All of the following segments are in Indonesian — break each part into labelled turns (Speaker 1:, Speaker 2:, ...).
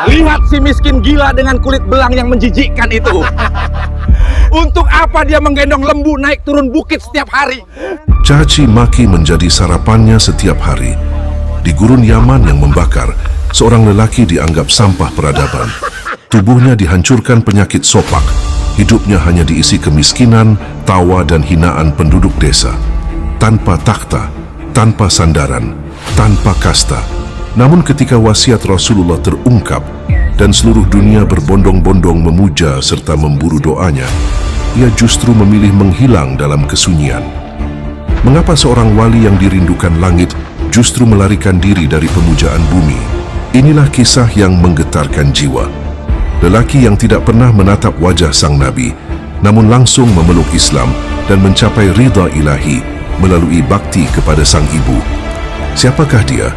Speaker 1: Lihat si miskin gila dengan kulit belang yang menjijikkan itu. Untuk apa dia menggendong lembu naik turun bukit setiap hari?
Speaker 2: Caci maki menjadi sarapannya setiap hari. Di gurun Yaman yang membakar, seorang lelaki dianggap sampah peradaban. Tubuhnya dihancurkan penyakit sopak. Hidupnya hanya diisi kemiskinan, tawa dan hinaan penduduk desa. Tanpa takhta, tanpa sandaran, tanpa kasta. Namun ketika wasiat Rasulullah terungkap dan seluruh dunia berbondong-bondong memuja serta memburu doanya, ia justru memilih menghilang dalam kesunyian. Mengapa seorang wali yang dirindukan langit justru melarikan diri dari pemujaan bumi? Inilah kisah yang menggetarkan jiwa. Lelaki yang tidak pernah menatap wajah sang Nabi, namun langsung memeluk Islam dan mencapai ridha ilahi melalui bakti kepada sang ibu. Siapakah dia?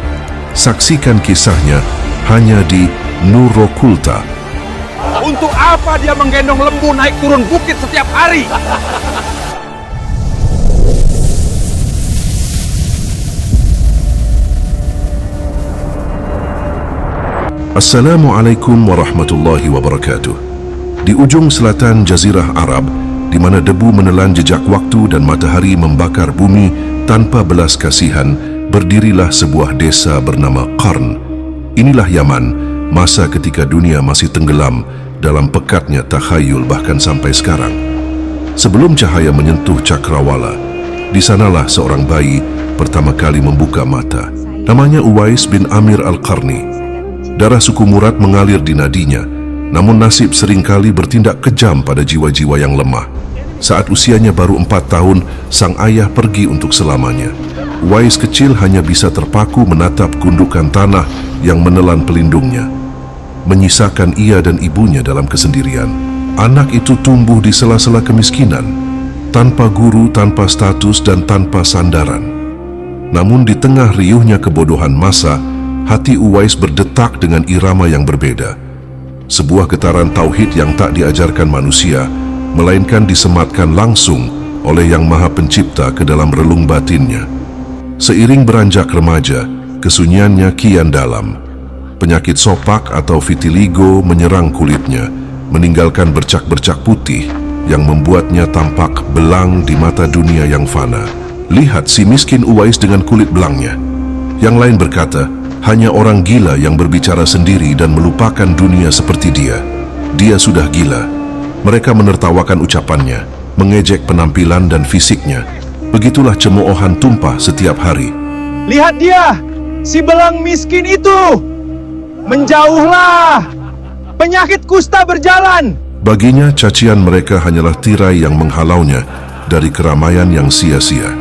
Speaker 2: Saksikan kisahnya hanya di Nurokulta.
Speaker 1: Untuk apa dia menggendong lembu naik turun bukit setiap hari?
Speaker 2: Assalamualaikum warahmatullahi wabarakatuh. Di ujung selatan Jazirah Arab, di mana debu menelan jejak waktu dan matahari membakar bumi tanpa belas kasihan, berdirilah sebuah desa bernama Qarn. Inilah Yaman, masa ketika dunia masih tenggelam dalam pekatnya takhayul bahkan sampai sekarang. Sebelum cahaya menyentuh cakrawala, di sanalah seorang bayi pertama kali membuka mata. Namanya Uwais bin Amir Al-Qarni. Darah suku Murad mengalir di nadinya, namun nasib seringkali bertindak kejam pada jiwa-jiwa yang lemah. Saat usianya baru 4 tahun, sang ayah pergi untuk selamanya. Uwais kecil hanya bisa terpaku menatap gundukan tanah yang menelan pelindungnya, menyisakan ia dan ibunya dalam kesendirian. Anak itu tumbuh di sela-sela kemiskinan, tanpa guru, tanpa status, dan tanpa sandaran. Namun di tengah riuhnya kebodohan masa, hati Uwais berdetak dengan irama yang berbeda. Sebuah getaran tauhid yang tak diajarkan manusia, melainkan disematkan langsung oleh Yang Maha Pencipta ke dalam relung batinnya. Seiring beranjak remaja, kesunyiannya kian dalam. Penyakit sopak atau vitiligo menyerang kulitnya, meninggalkan bercak-bercak putih yang membuatnya tampak belang di mata dunia yang fana. Lihat si miskin Uwais dengan kulit belangnya. Yang lain berkata, hanya orang gila yang berbicara sendiri dan melupakan dunia seperti dia. Dia sudah gila. Mereka menertawakan ucapannya, mengejek penampilan dan fisiknya. Begitulah cemoohan tumpah setiap hari.
Speaker 1: Lihat dia, si belang miskin itu. Menjauhlah. Penyakit kusta berjalan.
Speaker 2: Baginya cacian mereka hanyalah tirai yang menghalaunya dari keramaian yang sia-sia.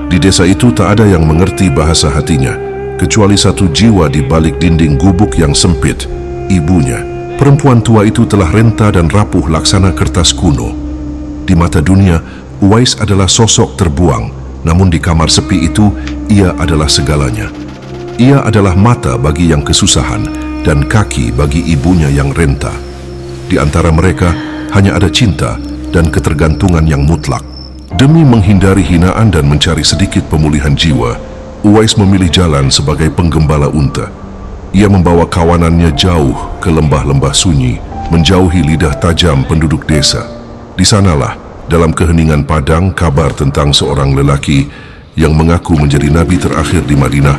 Speaker 2: Di desa itu tak ada yang mengerti bahasa hatinya, kecuali satu jiwa di balik dinding gubuk yang sempit, ibunya. Perempuan tua itu telah renta dan rapuh laksana kertas kuno. Di mata dunia, Uwais adalah sosok terbuang, namun di kamar sepi itu, ia adalah segalanya. Ia adalah mata bagi yang kesusahan dan kaki bagi ibunya yang renta. Di antara mereka, hanya ada cinta dan ketergantungan yang mutlak. Demi menghindari hinaan dan mencari sedikit pemulihan jiwa, Uwais memilih jalan sebagai penggembala unta. Ia membawa kawanannya jauh ke lembah-lembah sunyi, menjauhi lidah tajam penduduk desa. Di sanalah, dalam keheningan padang, kabar tentang seorang lelaki yang mengaku menjadi nabi terakhir di Madinah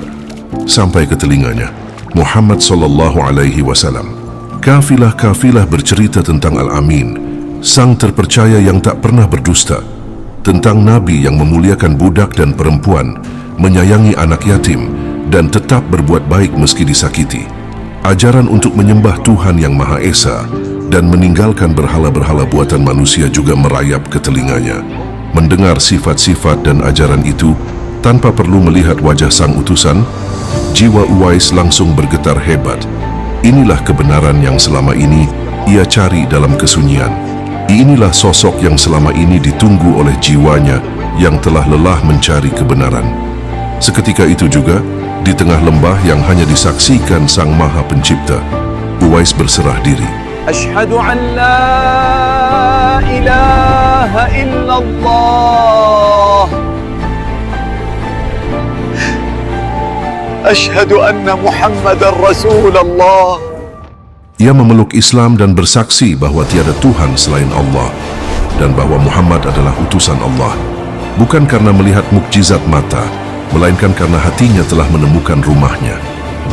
Speaker 2: sampai ke telinganya, Muhammad sallallahu alaihi wasallam. Kafilah-kafilah bercerita tentang Al-Amin, sang terpercaya yang tak pernah berdusta, tentang nabi yang memuliakan budak dan perempuan, menyayangi anak yatim, dan tetap berbuat baik meski disakiti. Ajaran untuk menyembah Tuhan yang Maha Esa dan meninggalkan berhala-berhala buatan manusia juga merayap ke telinganya. Mendengar sifat-sifat dan ajaran itu, tanpa perlu melihat wajah sang utusan, jiwa Uwais langsung bergetar hebat. Inilah kebenaran yang selama ini ia cari dalam kesunyian. Inilah sosok yang selama ini ditunggu oleh jiwanya yang telah lelah mencari kebenaran. Seketika itu juga, di tengah lembah yang hanya disaksikan Sang Maha Pencipta, Uwais berserah diri.
Speaker 1: Asyhadu an la ilaha illallah. Asyhadu anna Muhammadar Rasulullah.
Speaker 2: Ia memeluk Islam dan bersaksi bahwa tiada Tuhan selain Allah dan bahwa Muhammad adalah utusan Allah, bukan karena melihat mukjizat mata, melainkan karena hatinya telah menemukan rumahnya.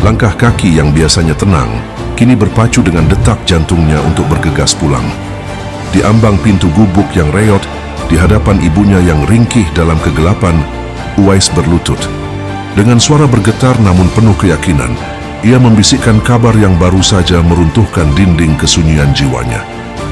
Speaker 2: Langkah kaki yang biasanya tenang, kini berpacu dengan detak jantungnya untuk bergegas pulang. Di ambang pintu gubuk yang reot, di hadapan ibunya yang ringkih dalam kegelapan, Uwais berlutut. Dengan suara bergetar namun penuh keyakinan, ia membisikkan kabar yang baru saja meruntuhkan dinding kesunyian jiwanya.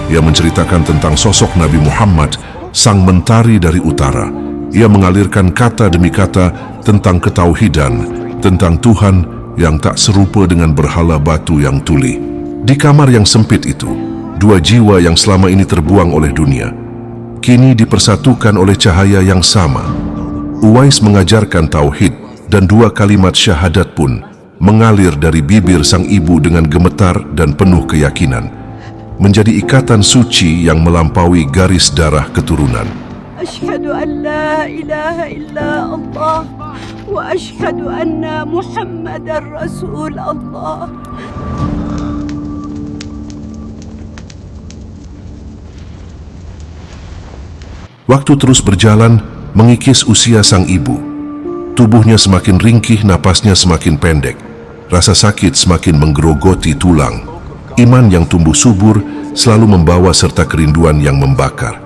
Speaker 2: Ia menceritakan tentang sosok Nabi Muhammad, sang mentari dari utara. Ia mengalirkan kata demi kata tentang ketauhidan, tentang Tuhan yang tak serupa dengan berhala batu yang tuli. Di kamar yang sempit itu, dua jiwa yang selama ini terbuang oleh dunia, kini dipersatukan oleh cahaya yang sama. Uwais mengajarkan tauhid dan dua kalimat syahadat pun mengalir dari bibir sang ibu dengan gemetar dan penuh keyakinan, menjadi ikatan suci yang melampaui garis darah keturunan.
Speaker 3: Asyhadu an la ilaha illa Allah wa asyhadu anna Muhammadar Rasulullah.
Speaker 2: Waktu terus berjalan mengikis usia sang ibu. Tubuhnya semakin ringkih, napasnya semakin pendek. Rasa sakit semakin menggerogoti tulang. Iman yang tumbuh subur selalu membawa serta kerinduan yang membakar.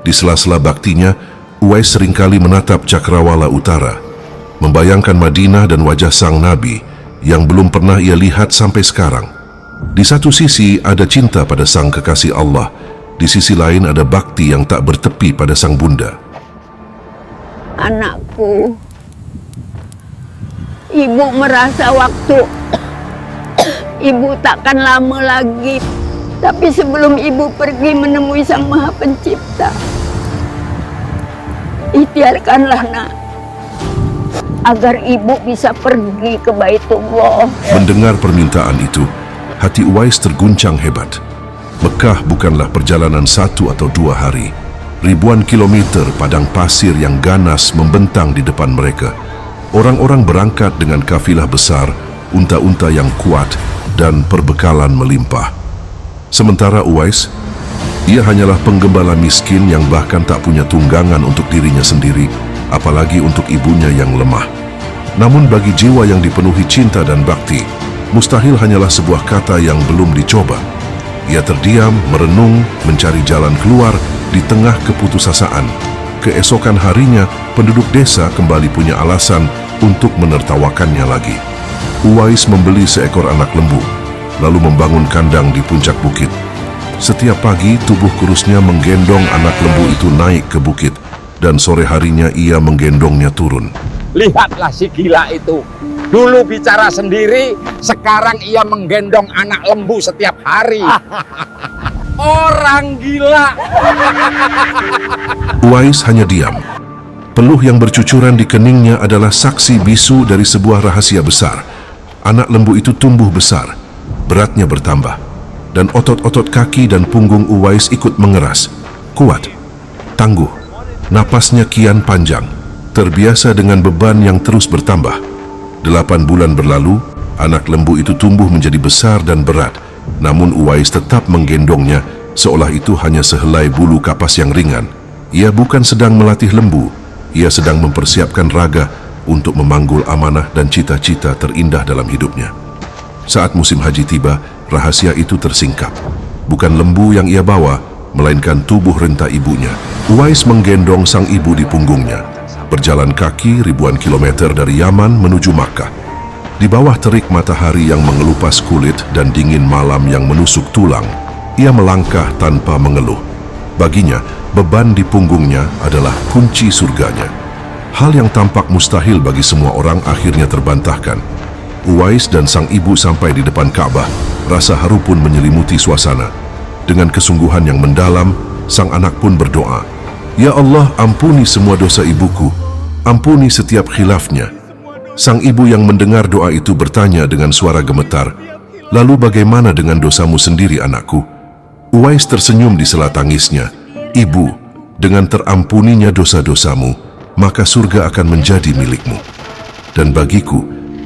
Speaker 2: Di sela-sela baktinya, Uwais seringkali menatap Cakrawala Utara, membayangkan Madinah dan wajah sang Nabi yang belum pernah ia lihat sampai sekarang. Di satu sisi ada cinta pada sang kekasih Allah, di sisi lain ada bakti yang tak bertepi pada sang bunda.
Speaker 3: Anakku, ibu merasa waktu ibu takkan lama lagi. Tapi sebelum ibu pergi menemui Sang Maha Pencipta, ikhtiarkanlah nak, agar ibu bisa pergi ke Baitullah.
Speaker 2: Mendengar permintaan itu, hati Uwais terguncang hebat. Mekah bukanlah perjalanan 1 atau 2 hari. Ribuan kilometer padang pasir yang ganas membentang di depan mereka. Orang-orang berangkat dengan kafilah besar, unta-unta yang kuat, dan perbekalan melimpah. Sementara Uwais, ia hanyalah penggembala miskin yang bahkan tak punya tunggangan untuk dirinya sendiri, apalagi untuk ibunya yang lemah. Namun bagi jiwa yang dipenuhi cinta dan bakti, mustahil hanyalah sebuah kata yang belum dicoba. Ia terdiam, merenung, mencari jalan keluar di tengah keputusasaan. Keesokan harinya, penduduk desa kembali punya alasan untuk menertawakannya lagi. Uwais membeli seekor anak lembu, lalu membangun kandang di puncak bukit. Setiap pagi, tubuh kurusnya menggendong anak lembu itu naik ke bukit, dan sore harinya ia menggendongnya turun.
Speaker 1: Lihatlah si gila itu. Dulu bicara sendiri, sekarang ia menggendong anak lembu setiap hari. Orang gila.
Speaker 2: Uwais hanya diam. Peluh yang bercucuran di keningnya adalah saksi bisu dari sebuah rahasia besar. Anak lembu itu tumbuh besar, beratnya bertambah, dan otot-otot kaki dan punggung Uwais ikut mengeras. Kuat, tangguh, napasnya kian panjang, terbiasa dengan beban yang terus bertambah. 8 bulan berlalu, anak lembu itu tumbuh menjadi besar dan berat, namun Uwais tetap menggendongnya seolah itu hanya sehelai bulu kapas yang ringan. Ia bukan sedang melatih lembu, ia sedang mempersiapkan raga untuk memanggul amanah dan cita-cita terindah dalam hidupnya. Saat musim haji tiba, rahasia itu tersingkap. Bukan lembu yang ia bawa, melainkan tubuh renta ibunya. Uwais menggendong sang ibu di punggungnya, berjalan kaki ribuan kilometer dari Yaman menuju Makkah. Di bawah terik matahari yang mengelupas kulit dan dingin malam yang menusuk tulang, ia melangkah tanpa mengeluh. Baginya, beban di punggungnya adalah kunci surganya. Hal yang tampak mustahil bagi semua orang akhirnya terbantahkan. Uwais dan sang ibu sampai di depan Ka'bah, rasa haru pun menyelimuti suasana. Dengan kesungguhan yang mendalam, sang anak pun berdoa, "Ya Allah, ampuni semua dosa ibuku, ampuni setiap khilafnya." Sang ibu yang mendengar doa itu bertanya dengan suara gemetar, "Lalu bagaimana dengan dosamu sendiri, anakku?" Uwais tersenyum di sela tangisnya, "Ibu, dengan terampuninya dosa-dosamu, maka surga akan menjadi milikmu. Dan bagiku,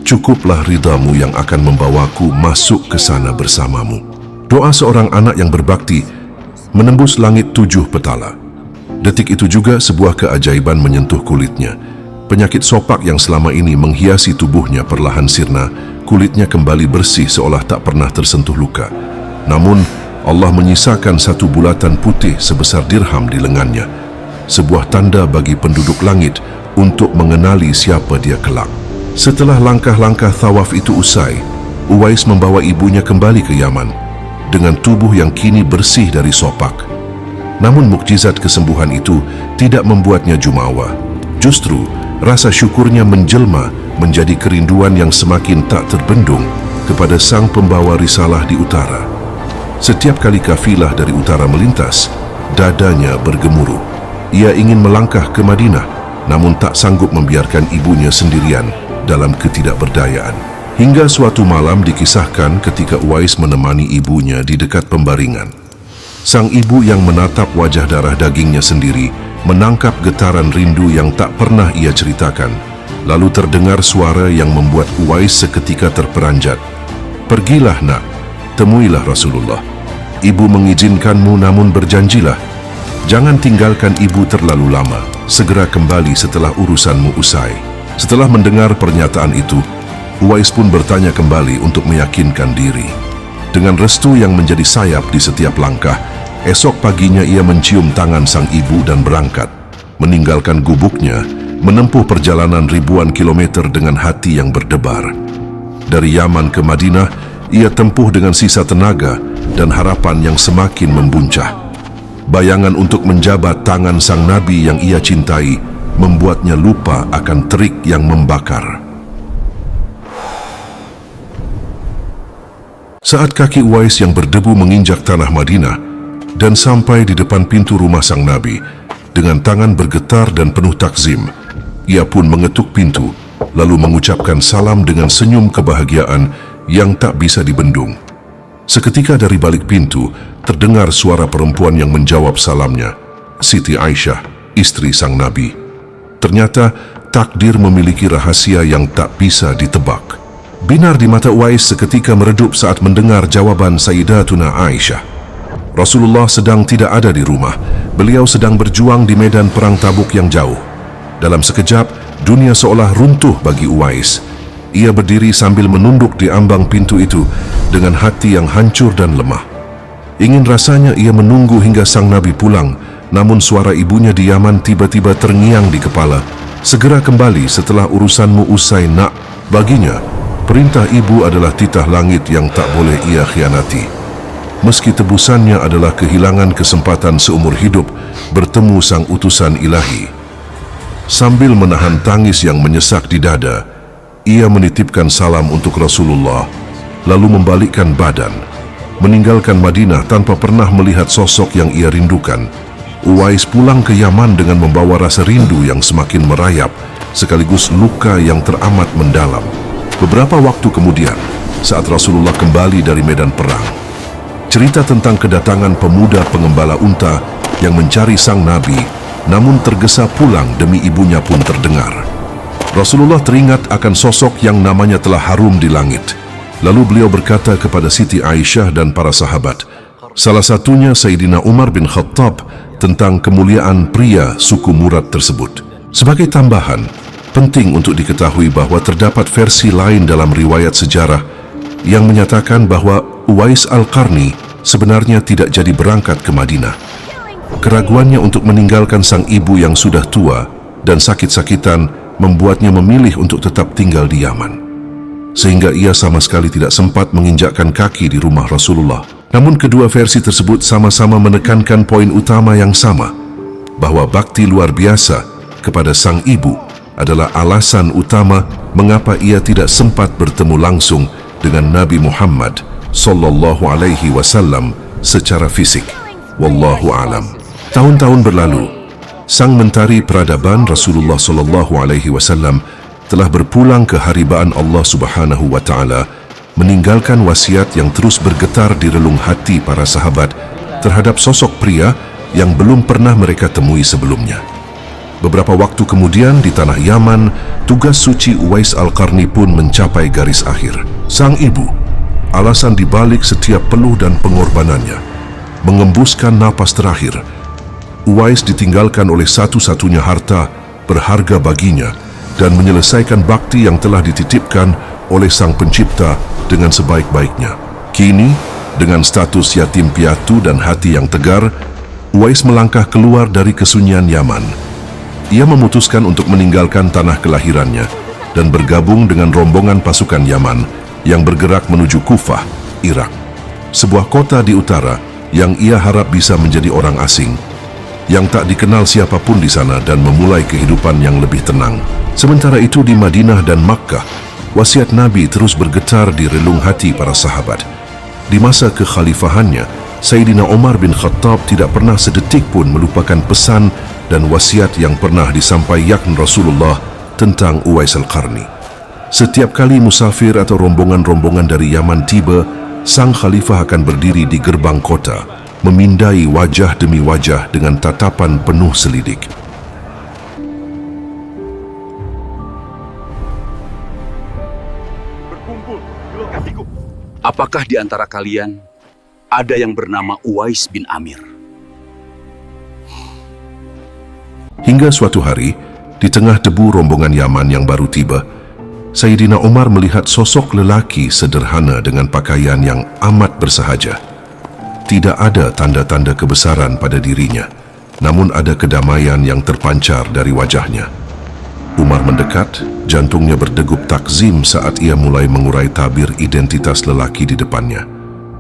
Speaker 2: cukuplah ridamu yang akan membawaku masuk ke sana bersamamu. Doa seorang anak yang berbakti menembus langit 7 petala. Detik itu juga sebuah keajaiban menyentuh kulitnya. Penyakit sopak yang selama ini menghiasi tubuhnya perlahan sirna, kulitnya kembali bersih seolah tak pernah tersentuh luka. Namun, Allah menyisakan satu bulatan putih sebesar dirham di lengannya, sebuah tanda bagi penduduk langit untuk mengenali siapa dia kelak. Setelah langkah-langkah tawaf itu usai, Uwais membawa ibunya kembali ke Yaman dengan tubuh yang kini bersih dari sopak. Namun mukjizat kesembuhan itu tidak membuatnya jumawa. Justru rasa syukurnya menjelma menjadi kerinduan yang semakin tak terbendung kepada sang pembawa risalah di utara. Setiap kali kafilah dari utara melintas, dadanya bergemuruh. Ia ingin melangkah ke Madinah, namun tak sanggup membiarkan ibunya sendirian dalam ketidakberdayaan. Hingga suatu malam dikisahkan ketika Uwais menemani ibunya di dekat pembaringan. Sang ibu yang menatap wajah darah dagingnya sendiri menangkap getaran rindu yang tak pernah ia ceritakan. Lalu terdengar suara yang membuat Uwais seketika terperanjat. "Pergilah nak, temuilah Rasulullah. Ibu mengizinkanmu, namun berjanjilah, jangan tinggalkan ibu terlalu lama. Segera kembali setelah urusanmu usai." Setelah mendengar pernyataan itu, Uwais pun bertanya kembali untuk meyakinkan diri. Dengan restu yang menjadi sayap di setiap langkah, esok paginya ia mencium tangan sang ibu dan berangkat, meninggalkan gubuknya, menempuh perjalanan ribuan kilometer dengan hati yang berdebar. Dari Yaman ke Madinah, ia tempuh dengan sisa tenaga dan harapan yang semakin membuncah. Bayangan untuk menjabat tangan sang nabi yang ia cintai membuatnya lupa akan terik yang membakar. Saat kaki Uwais yang berdebu menginjak tanah Madinah dan sampai di depan pintu rumah sang nabi, dengan tangan bergetar dan penuh takzim, ia pun mengetuk pintu, lalu mengucapkan salam dengan senyum kebahagiaan yang tak bisa dibendung. Seketika dari balik pintu, terdengar suara perempuan yang menjawab salamnya, Siti Aisyah, istri sang nabi. Ternyata takdir memiliki rahasia yang tak bisa ditebak. Binar di mata Uwais seketika meredup saat mendengar jawaban Sayyidatuna Aisyah. Rasulullah sedang tidak ada di rumah. Beliau sedang berjuang di medan perang Tabuk yang jauh. Dalam sekejap, dunia seolah runtuh bagi Uwais. Ia berdiri sambil menunduk di ambang pintu itu dengan hati yang hancur dan lemah. Ingin rasanya ia menunggu hingga sang nabi pulang, namun suara ibunya di Yaman tiba-tiba terngiang di kepala. "Segera kembali setelah urusanmu usai nak." Baginya, perintah ibu adalah titah langit yang tak boleh ia khianati. Meski tebusannya adalah kehilangan kesempatan seumur hidup bertemu sang utusan ilahi. Sambil menahan tangis yang menyesak di dada, ia menitipkan salam untuk Rasulullah, lalu membalikkan badan, meninggalkan Madinah tanpa pernah melihat sosok yang ia rindukan. Uwais pulang ke Yaman dengan membawa rasa rindu yang semakin merayap, sekaligus luka yang teramat mendalam. Beberapa waktu kemudian, saat Rasulullah kembali dari medan perang, cerita tentang kedatangan pemuda pengembala unta yang mencari sang nabi, namun tergesa pulang demi ibunya pun terdengar. Rasulullah teringat akan sosok yang namanya telah harum di langit. Lalu beliau berkata kepada Siti Aisyah dan para sahabat, salah satunya Sayyidina Umar bin Khattab, tentang kemuliaan pria suku Murad tersebut. Sebagai tambahan, penting untuk diketahui bahwa terdapat versi lain dalam riwayat sejarah yang menyatakan bahwa Uwais Al-Qarni sebenarnya tidak jadi berangkat ke Madinah. Keraguannya untuk meninggalkan sang ibu yang sudah tua dan sakit-sakitan membuatnya memilih untuk tetap tinggal di Yaman, sehingga ia sama sekali tidak sempat menginjakkan kaki di rumah Rasulullah. Namun kedua versi tersebut sama-sama menekankan poin utama yang sama, bahwa bakti luar biasa kepada sang ibu adalah alasan utama mengapa ia tidak sempat bertemu langsung dengan Nabi Muhammad sallallahu alaihi wasallam secara fisik. Wallahu alam. Tahun-tahun berlalu, sang mentari peradaban Rasulullah sallallahu alaihi wasallam telah berpulang ke haribaan Allah Subhanahu wa taala, meninggalkan wasiat yang terus bergetar di relung hati para sahabat terhadap sosok pria yang belum pernah mereka temui sebelumnya. Beberapa waktu kemudian di tanah Yaman, tugas suci Uwais Al-Qarni pun mencapai garis akhir. Sang ibu, alasan dibalik setiap peluh dan pengorbanannya, mengembuskan napas terakhir. Uwais ditinggalkan oleh satu-satunya harta berharga baginya dan menyelesaikan bakti yang telah dititipkan oleh Sang Pencipta dengan sebaik-baiknya. Kini, dengan status yatim piatu dan hati yang tegar, Uwais melangkah keluar dari kesunyian Yaman. Ia memutuskan untuk meninggalkan tanah kelahirannya dan bergabung dengan rombongan pasukan Yaman yang bergerak menuju Kufah, Irak. Sebuah kota di utara yang ia harap bisa menjadi orang asing, yang tak dikenal siapapun di sana dan memulai kehidupan yang lebih tenang. Sementara itu di Madinah dan Makkah, wasiat Nabi terus bergetar di relung hati para sahabat. Di masa kekhalifahannya, Sayyidina Umar bin Khattab tidak pernah sedetik pun melupakan pesan dan wasiat yang pernah disampaikan Rasulullah tentang Uwais Al-Qarni. Setiap kali musafir atau rombongan-rombongan dari Yaman tiba, sang khalifah akan berdiri di gerbang kota, memindai wajah demi wajah dengan tatapan penuh selidik.
Speaker 1: Berkumpul di lokasiku.
Speaker 4: Apakah di antara kalian ada yang bernama Uwais bin Amir?
Speaker 2: Hingga suatu hari, di tengah debu rombongan Yaman yang baru tiba, Sayyidina Umar melihat sosok lelaki sederhana dengan pakaian yang amat bersahaja. Tidak ada tanda-tanda kebesaran pada dirinya, namun ada kedamaian yang terpancar dari wajahnya. Umar mendekat, jantungnya berdegup takzim saat ia mulai mengurai tabir identitas lelaki di depannya.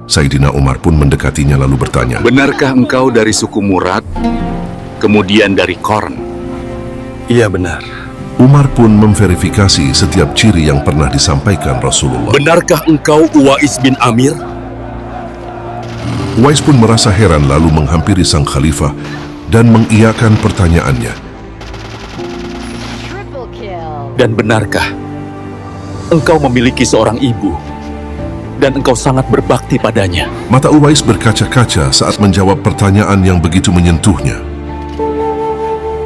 Speaker 2: Sayyidina Umar pun mendekatinya lalu bertanya,
Speaker 4: Benarkah engkau dari suku Murad, kemudian dari Qorn?
Speaker 1: Iya benar.
Speaker 2: Umar pun memverifikasi setiap ciri yang pernah disampaikan Rasulullah.
Speaker 4: Benarkah engkau Uwais bin Amir?
Speaker 2: Uwais pun merasa heran lalu menghampiri sang khalifah dan mengiyakan pertanyaannya.
Speaker 4: Dan benarkah engkau memiliki seorang ibu dan engkau sangat berbakti padanya?
Speaker 2: Mata Uwais berkaca-kaca saat menjawab pertanyaan yang begitu menyentuhnya.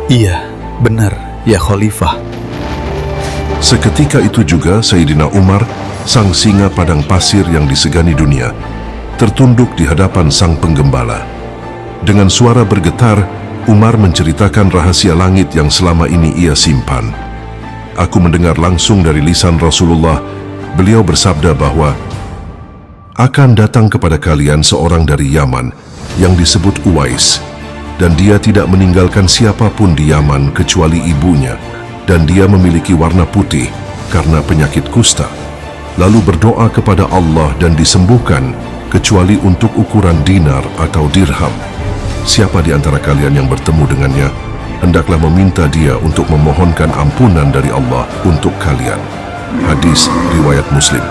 Speaker 1: Iya, benar, ya Khalifah.
Speaker 2: Seketika itu juga Sayyidina Umar, sang singa padang pasir yang disegani dunia, tertunduk di hadapan sang penggembala. Dengan suara bergetar, Umar menceritakan rahasia langit yang selama ini ia simpan. Aku mendengar langsung dari lisan Rasulullah. Beliau bersabda bahwa akan datang kepada kalian seorang dari Yaman yang disebut Uwais, dan dia tidak meninggalkan siapapun di Yaman kecuali ibunya, dan dia memiliki warna putih karena penyakit kusta. Lalu berdoa kepada Allah dan disembuhkan kecuali untuk ukuran dinar atau dirham. Siapa di antara kalian yang bertemu dengannya, hendaklah meminta dia untuk memohonkan ampunan dari Allah untuk kalian. Hadis riwayat Muslim.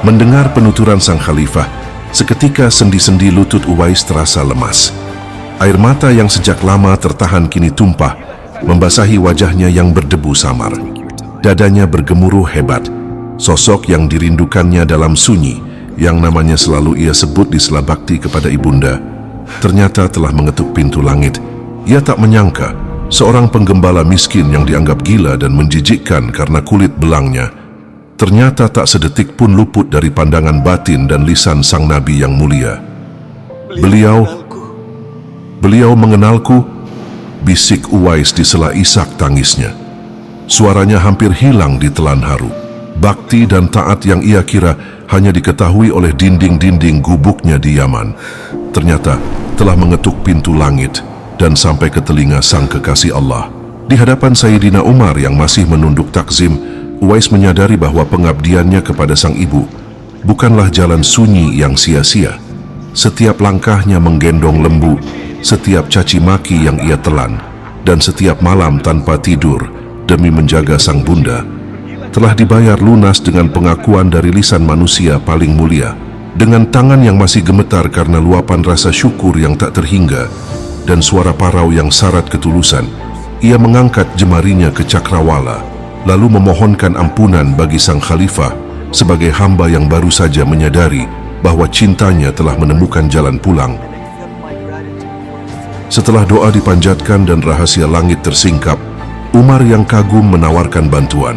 Speaker 2: Mendengar penuturan sang khalifah, seketika sendi-sendi lutut Uwais terasa lemas. Air mata yang sejak lama tertahan kini tumpah, membasahi wajahnya yang berdebu samar. Dadanya bergemuruh hebat. Sosok yang dirindukannya dalam sunyi, yang namanya selalu ia sebut di sela bakti kepada ibunda, ternyata telah mengetuk pintu langit. Ia tak menyangka seorang penggembala miskin yang dianggap gila dan menjijikkan karena kulit belangnya, ternyata tak sedetik pun luput dari pandangan batin dan lisan sang Nabi yang mulia. Beliau mengenalku, bisik Uwais di sela isak tangisnya. Suaranya hampir hilang di telan haru. Bakti dan taat yang ia kira hanya diketahui oleh dinding-dinding gubuknya di Yaman, ternyata telah mengetuk pintu langit dan sampai ke telinga sang kekasih Allah. Di hadapan Sayyidina Umar yang masih menunduk takzim, Uwais menyadari bahwa pengabdiannya kepada sang ibu bukanlah jalan sunyi yang sia-sia. Setiap langkahnya menggendong lembu, setiap caci maki yang ia telan, dan setiap malam tanpa tidur demi menjaga sang bunda, telah dibayar lunas dengan pengakuan dari lisan manusia paling mulia. Dengan tangan yang masih gemetar karena luapan rasa syukur yang tak terhingga dan suara parau yang syarat ketulusan, ia mengangkat jemarinya ke cakrawala, lalu memohonkan ampunan bagi sang khalifah sebagai hamba yang baru saja menyadari bahwa cintanya telah menemukan jalan pulang. Setelah doa dipanjatkan dan rahasia langit tersingkap, Umar yang kagum menawarkan bantuan.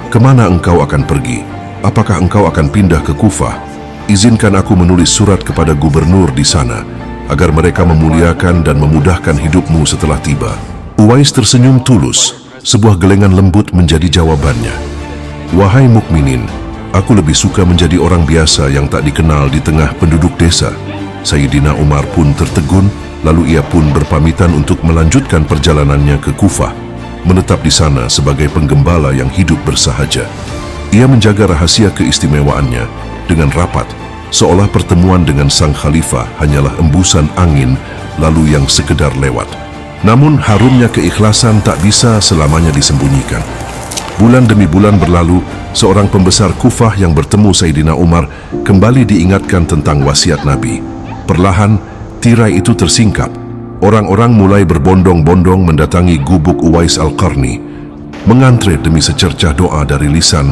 Speaker 2: "Kemana engkau akan pergi? Apakah engkau akan pindah ke Kufah? Izinkan aku menulis surat kepada gubernur di sana, agar mereka memuliakan dan memudahkan hidupmu setelah tiba." Uwais tersenyum tulus. Sebuah gelengan lembut menjadi jawabannya. "Wahai mukminin, aku lebih suka menjadi orang biasa yang tak dikenal di tengah penduduk desa." Sayyidina Umar pun tertegun, lalu ia pun berpamitan untuk melanjutkan perjalanannya ke Kufah, menetap di sana sebagai penggembala yang hidup bersahaja. Ia menjaga rahasia keistimewaannya dengan rapat, seolah pertemuan dengan sang khalifah hanyalah embusan angin lalu yang sekedar lewat. Namun harumnya keikhlasan tak bisa selamanya disembunyikan. Bulan demi bulan berlalu, seorang pembesar Kufah yang bertemu Sayyidina Umar kembali diingatkan tentang wasiat Nabi. Perlahan, tirai itu tersingkap. Orang-orang mulai berbondong-bondong mendatangi gubuk Uwais Al-Qarni, mengantre demi secercah doa dari lisan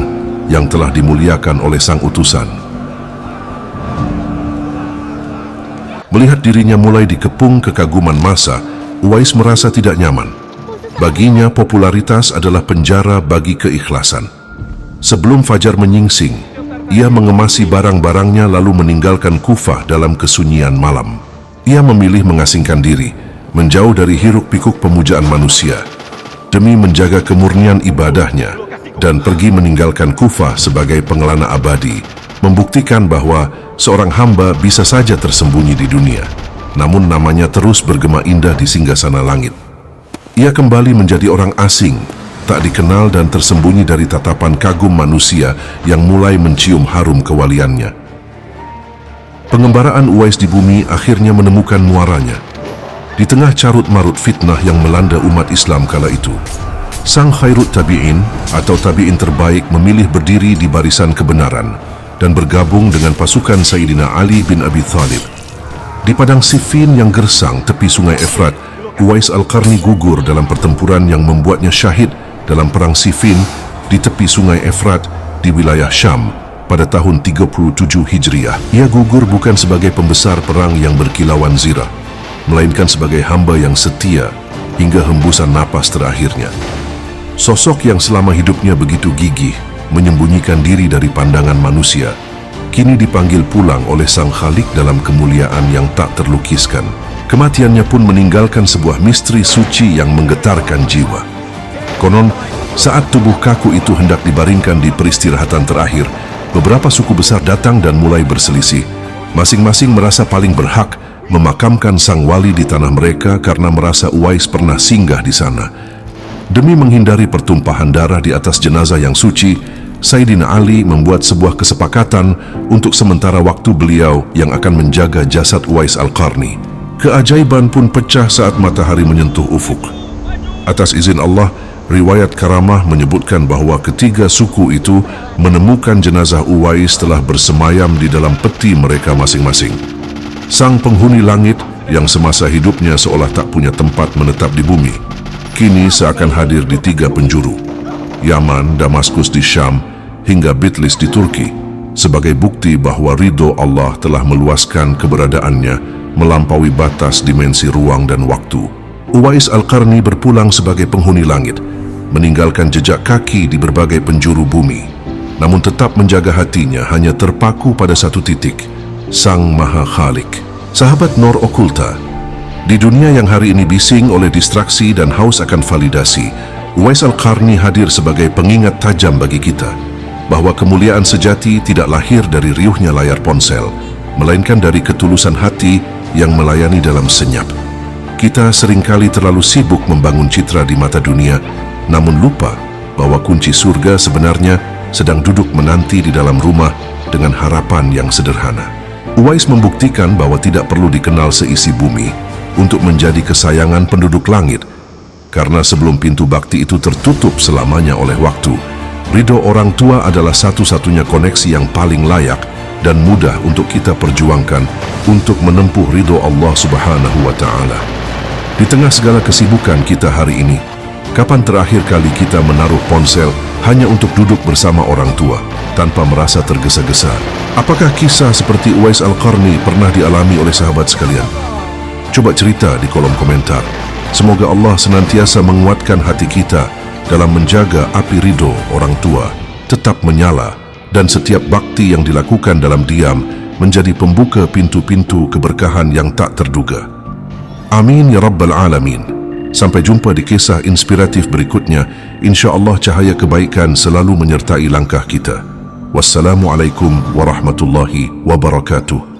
Speaker 2: yang telah dimuliakan oleh sang utusan. Melihat dirinya mulai dikepung kekaguman massa, Uwais merasa tidak nyaman. Baginya popularitas adalah penjara bagi keikhlasan. Sebelum fajar menyingsing, ia mengemasi barang-barangnya lalu meninggalkan Kufah dalam kesunyian malam. Ia memilih mengasingkan diri, menjauh dari hiruk-pikuk pemujaan manusia, demi menjaga kemurnian ibadahnya, dan pergi meninggalkan Kufah sebagai pengelana abadi, membuktikan bahwa seorang hamba bisa saja tersembunyi di dunia, namun namanya terus bergema indah di singgasana langit. Ia kembali menjadi orang asing, tak dikenal dan tersembunyi dari tatapan kagum manusia yang mulai mencium harum kewaliannya. Pengembaraan Uwais di bumi akhirnya menemukan muaranya. Di tengah carut-marut fitnah yang melanda umat Islam kala itu, sang khairut tabi'in atau tabi'in terbaik memilih berdiri di barisan kebenaran dan bergabung dengan pasukan Sayyidina Ali bin Abi Thalib. Di padang Siffin yang gersang tepi sungai Efrat, Uwais Al-Qarni gugur dalam pertempuran yang membuatnya syahid dalam perang Siffin di tepi sungai Efrat di wilayah Syam pada tahun 37 Hijriah. Ia gugur bukan sebagai pembesar perang yang berkilauan zirah, melainkan sebagai hamba yang setia hingga hembusan napas terakhirnya. Sosok yang selama hidupnya begitu gigih menyembunyikan diri dari pandangan manusia, kini dipanggil pulang oleh Sang Khalik dalam kemuliaan yang tak terlukiskan. Kematiannya pun meninggalkan sebuah misteri suci yang menggetarkan jiwa. Konon, saat tubuh kaku itu hendak dibaringkan di peristirahatan terakhir, beberapa suku besar datang dan mulai berselisih. Masing-masing merasa paling berhak memakamkan sang wali di tanah mereka karena merasa Uwais pernah singgah di sana. Demi menghindari pertumpahan darah di atas jenazah yang suci, Sayyidina Ali membuat sebuah kesepakatan untuk sementara waktu beliau yang akan menjaga jasad Uwais Al-Qarni. Keajaiban pun pecah saat matahari menyentuh ufuk. Atas izin Allah, riwayat karamah menyebutkan bahwa ketiga suku itu menemukan jenazah Uwais telah bersemayam di dalam peti mereka masing-masing. Sang penghuni langit yang semasa hidupnya seolah tak punya tempat menetap di bumi, kini seakan hadir di tiga penjuru, Yaman, Damaskus di Syam, hingga Bitlis di Turki, sebagai bukti bahwa ridho Allah telah meluaskan keberadaannya melampaui batas dimensi ruang dan waktu. Uwais Al-Qarni berpulang sebagai penghuni langit, meninggalkan jejak kaki di berbagai penjuru bumi, namun tetap menjaga hatinya hanya terpaku pada satu titik, Sang Maha Khalik. Sahabat Nor Okulta, di dunia yang hari ini bising oleh distraksi dan haus akan validasi, Uwais Al-Qarni hadir sebagai pengingat tajam bagi kita bahwa kemuliaan sejati tidak lahir dari riuhnya layar ponsel, melainkan dari ketulusan hati yang melayani dalam senyap. Kita seringkali terlalu sibuk membangun citra di mata dunia, namun lupa bahwa kunci surga sebenarnya sedang duduk menanti di dalam rumah dengan harapan yang sederhana. Uwais membuktikan bahwa tidak perlu dikenal seisi bumi untuk menjadi kesayangan penduduk langit, karena sebelum pintu bakti itu tertutup selamanya oleh waktu, ridho orang tua adalah satu-satunya koneksi yang paling layak dan mudah untuk kita perjuangkan untuk menempuh ridho Allah Subhanahu wa Ta'ala. Di tengah segala kesibukan kita hari ini, kapan terakhir kali kita menaruh ponsel hanya untuk duduk bersama orang tua tanpa merasa tergesa-gesa? Apakah kisah seperti Uwais Al-Qarni pernah dialami oleh sahabat sekalian? Coba cerita di kolom komentar. Semoga Allah senantiasa menguatkan hati kita dalam menjaga api ridho orang tua tetap menyala dan setiap bakti yang dilakukan dalam diam menjadi pembuka pintu-pintu keberkahan yang tak terduga. Amin ya Rabbal Alamin. Sampai jumpa di kisah inspiratif berikutnya. InsyaAllah cahaya kebaikan selalu menyertai langkah kita. Wassalamualaikum warahmatullahi wabarakatuh.